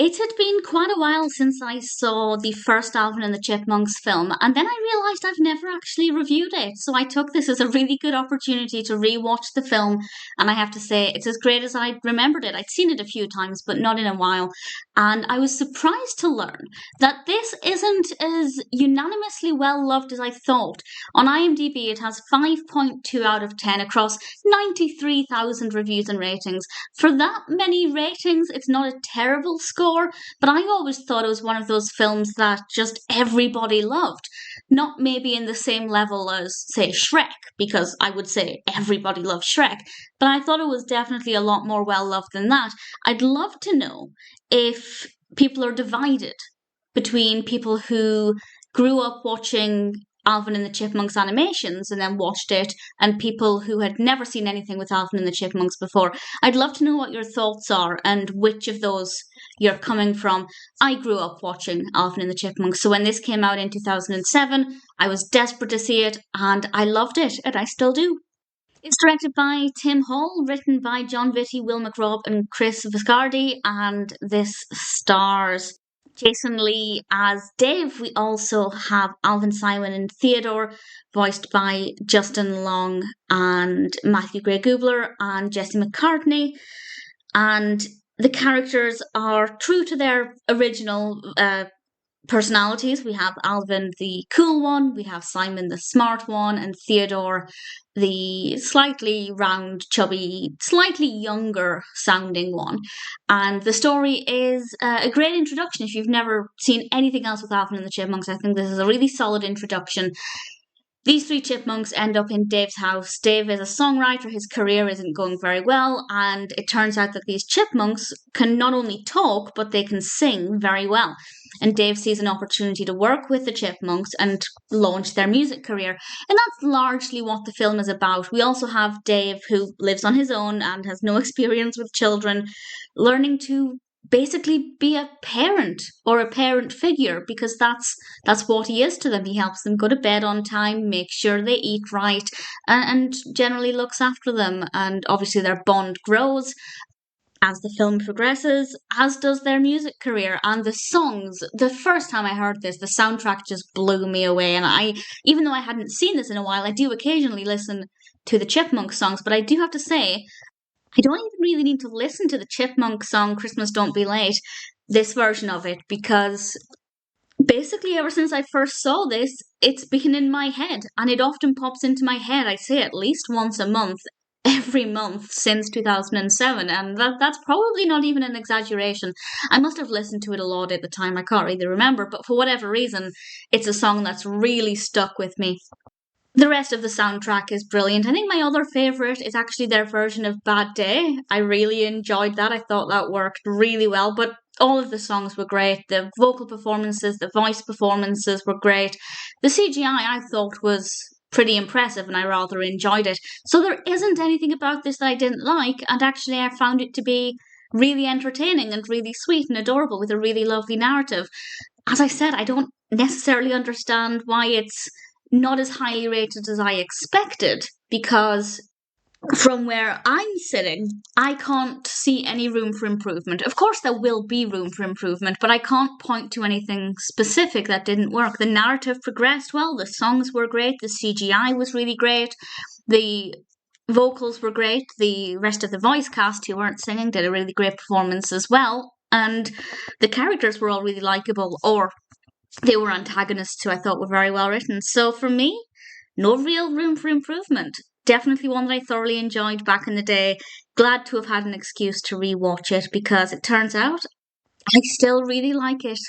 It had been quite a while since I saw the first Alvin and the Chipmunks film, and then I realised I've never actually reviewed it. So I took this as a really good opportunity to rewatch the film, and I have to say it's as great as I remembered it. I'd seen it a few times, but not in a while, and I was surprised to learn that this isn't as unanimously well loved as I thought. On IMDb, it has 5.2 out of 10 across 93,000 reviews and ratings. For that many ratings, it's not a terrible score, but I always thought it was one of those films that just everybody loved. Not maybe in the same level as, say, Shrek, because I would say everybody loves Shrek, but I thought it was definitely a lot more well loved than that. I'd love to know if people are divided between people who grew up watching Alvin and the Chipmunks animations and then watched it, and people who had never seen anything with Alvin and the Chipmunks before. I'd love to know what your thoughts are and which of those you're coming from. I grew up watching Alvin and the Chipmunks, so when this came out in 2007, I was desperate to see it, and I loved it, and I still do. It's directed by Tim Hall, written by Jon Vitti, Will McRobb, and Chris Viscardi, and this stars Jason Lee as Dave. We also have Alvin, Simon, and Theodore, voiced by Justin Long and Matthew Gray Gubler and Jesse McCartney. And the characters are true to their original personalities. We have Alvin, the cool one, we have Simon, the smart one, and Theodore, the slightly round, chubby, slightly younger sounding one. And the story is a great introduction. If you've never seen anything else with Alvin and the Chipmunks, I think this is a really solid introduction. These three chipmunks end up in Dave's house. Dave is a songwriter, his career isn't going very well, and it turns out that these chipmunks can not only talk, but they can sing very well. And Dave sees an opportunity to work with the Chipmunks and launch their music career. And that's largely what the film is about. We also have Dave, who lives on his own and has no experience with children, learning to basically be a parent or a parent figure, because that's what he is to them. He helps them go to bed on time, make sure they eat right, and generally looks after them. And obviously their bond grows as the film progresses, as does their music career. And the songs, the first time I heard this, the soundtrack just blew me away. And even though I hadn't seen this in a while, I do occasionally listen to the Chipmunk songs, but I do have to say, I don't even really need to listen to the Chipmunk song Christmas Don't Be Late, this version of it, because basically ever since I first saw this, it's been in my head, and it often pops into my head, I'd say at least once a month, every month since 2007, and that's probably not even an exaggeration. I must have listened to it a lot at the time, I can't really remember, but for whatever reason, it's a song that's really stuck with me. The rest of the soundtrack is brilliant. I think my other favourite is actually their version of Bad Day. I really enjoyed that. I thought that worked really well, but all of the songs were great. The vocal performances, the voice performances were great. The CGI I thought was pretty impressive, and I rather enjoyed it. So there isn't anything about this that I didn't like, and actually I found it to be really entertaining and really sweet and adorable with a really lovely narrative. As I said, I don't necessarily understand why it's not as highly rated as I expected, because from where I'm sitting, I can't see any room for improvement. Of course, there will be room for improvement, but I can't point to anything specific that didn't work. The narrative progressed well, the songs were great, the CGI was really great, the vocals were great, the rest of the voice cast who weren't singing did a really great performance as well, and the characters were all really likeable, or they were antagonists who I thought were very well written. So for me, no real room for improvement. Definitely one that I thoroughly enjoyed back in the day. Glad to have had an excuse to rewatch it, because it turns out I still really like it.